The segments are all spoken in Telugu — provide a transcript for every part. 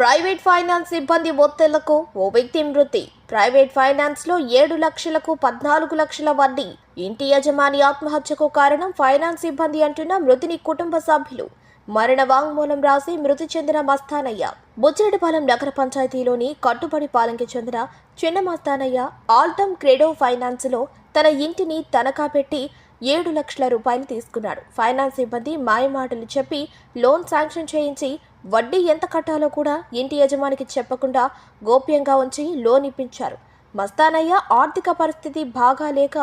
ప్రైవేట్ ఫైనాన్స్ సిబ్బంది ఒత్తిళ్లకు ఓ వ్యక్తి మృతి. ప్రైవేట్ ఫైనాన్స్ లో 7 లక్షలకు 14 లక్షల వడ్డీ. ఇంటి యజమాని ఆత్మహత్యకు కారణం ఫైనాన్స్ సిబ్బంది అంటున్న మృతిని కుటుంబ సభ్యులు. మరణ వాంగ్మూలం రాసి మృతి చెందిన మస్తానయ్య. బుచ్చిరెడ్డిపాలెం నగర పంచాయతీలోని కట్టుబడిపాలెంకి చెందిన చిన్న మస్తానయ్య ఆల్టమ్ క్రెడో ఫైనాన్స్ లో తన ఇంటిని తనఖా పెట్టి 7 లక్షల రూపాయలు తీసుకున్నాడు. ఫైనాన్స్ సిబ్బంది మాయమాటలు చెప్పి లోన్ శాంక్షన్ చేయించి వడ్డీ ఎంత కట్టాలో కూడా ఇంటి యజమానికి చెప్పకుండా గోప్యంగా ఉంచి లోన్ ఇప్పించారు. మస్తానయ్య ఆర్థిక పరిస్థితి బాగాలేక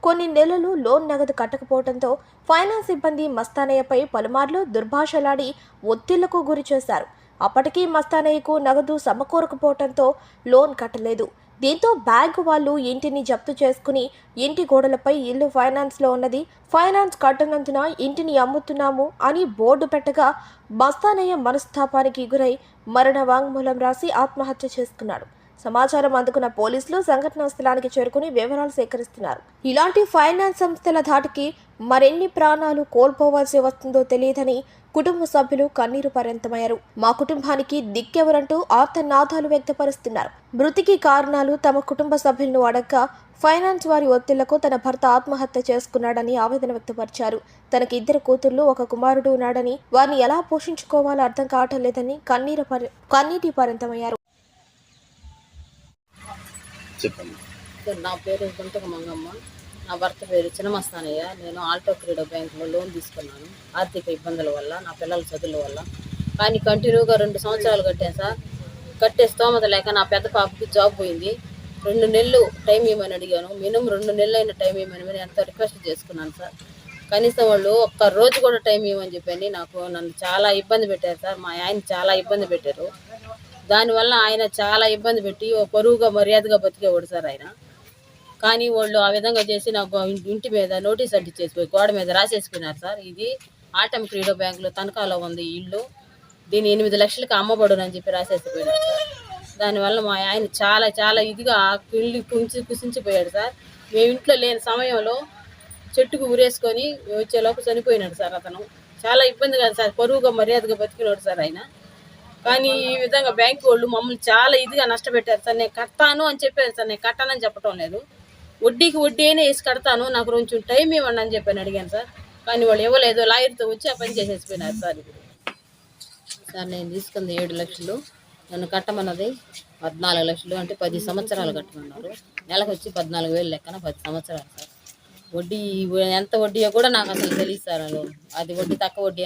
కొన్ని నెలలు లోన్ నగదు కట్టకపోవడంతో ఫైనాన్స్ సిబ్బంది మస్తానయ్యపై పలుమార్లు దుర్భాషలాడి ఒత్తిళ్లకు గురి చేశారు. అప్పటికీ మస్తానయ్యకు నగదు సమకూరకపోవడంతో లోన్ కట్టలేదు. దీంతో బ్యాంకు వాళ్ళు ఇంటిని జప్తు చేసుకుని ఇంటి గోడలపై ఇల్లు ఫైనాన్స్లో ఉన్నది, ఫైనాన్స్ కట్టనందున ఇంటిని అమ్ముతున్నాము అని బోర్డు పెట్టగా మస్తానయ్య మనస్తాపానికి గురై మరణ వాంగ్మూలం రాసి ఆత్మహత్య చేసుకున్నాడు. సమాచారం అందుకున్న పోలీసులు సంఘటనా స్థలానికి చేరుకుని వివరాలు సేకరిస్తున్నారు. ఇలాంటి ఫైనాన్స్ సంస్థల ధాటికి మరెన్ని ప్రాణాలు కోల్పోవాల్సి వస్తుందో తెలియదని కుటుంబ సభ్యులు కన్నీరు పర్యంతమయ్యారు. మా కుటుంబానికి దిక్కెవరంటూ ఆర్తనాదాలు వ్యక్తపరుస్తున్నారు. మృతికి కారణాలు తమ కుటుంబ సభ్యులను అడగ్గా ఫైనాన్స్ వారి ఒత్తిళ్లకు తన భర్త ఆత్మహత్య చేసుకున్నాడని ఆవేదన వ్యక్తపరిచారు. తనకి 2 కూతుళ్లు 1 కుమారుడు ఉన్నాడని వారిని ఎలా పోషించుకోవాలో అర్థం కావటం లేదని కన్నీటి పర్యంతమయ్యారు. నా పేరు గుంటక మంగమ్మ. నా భర్త పేరు చిన్నమస్తానయ్య. నేను ఆల్టో క్రెడో బ్యాంకులో లోన్ తీసుకున్నాను ఆర్థిక ఇబ్బందుల వల్ల, నా పిల్లల చదువుల వల్ల. కానీ కంటిన్యూగా 2 సంవత్సరాలు కట్టాను సార్. కట్టే స్తోమత లేక నా పెద్ద పాపకి జాబ్ పోయింది. 2 నెలలు టైం ఇవ్వమని అడిగాను. మినిమం 2 నెలలు అయిన టైం ఇవ్వమని ఎంతో రిక్వెస్ట్ చేసుకున్నాను సార్. కనీసం వాళ్ళు ఒక్క రోజు కూడా టైం ఇవ్వమని చెప్పండి. నన్ను చాలా ఇబ్బంది పెట్టారు సార్. మా ఆయన చాలా ఇబ్బంది పెట్టారు. దానివల్ల ఆయన చాలా ఇబ్బంది పెట్టి పరువుగా మర్యాదగా బతికేవాడు సార్ ఆయన. కానీ వాళ్ళు ఆ విధంగా చేసి నాకు ఇంటి మీద నోటీస్ అంటించేసిపోయి గోడ మీద రాసేసిపోయినారు సార్. ఇది ఆల్టమ్ క్రెడో బ్యాంకులో తనఖాలో ఉంది ఈ ఇల్లు, దీన్ని 8 లక్షలకి అమ్మబడునని చెప్పి రాసేసిపోయినారు సార్. దానివల్ల మా ఆయన చాలా చాలా ఇదిగా ఇల్లు కుసించిపోయాడు సార్. మేము ఇంట్లో లేని సమయంలో చెట్టుకు ఉరేసుకొని వచ్చేలోపు చనిపోయినాడు సార్ అతను. చాలా ఇబ్బంది కదా సార్, పరువుగా మర్యాదగా బతికినాడు సార్ ఆయన. కానీ ఈ విధంగా బ్యాంకు వాళ్ళు మమ్మల్ని చాలా ఇదిగా నష్టపెట్టారు సార్. నేను కడతాను అని చెప్పారు సార్. నేను కట్టానని చెప్పడం లేదు. వడ్డీకి వడ్డీ అయినా వేసి కడతాను, నాకు కొంచెం టైం ఇవ్వండి అని చెప్పి అడిగాను సార్. కానీ వాళ్ళు ఇవ్వలేదు. లాయర్తో వచ్చి ఆ పని చేసేసిపోయినారు సార్. ఇప్పుడు సార్ నేను తీసుకుంది 7 లక్షలు, నన్ను కట్టమన్నది 14 లక్షలు, అంటే 10 సంవత్సరాలు కట్టమన్నారు. నెలకు వచ్చి 14,000 లెక్కన 10 సంవత్సరాలు సార్. వడ్డీ ఎంత వడ్డీయో కూడా నాకు అసలు తెలియదు సార్. అది వడ్డీ తక్కువ వడ్డీ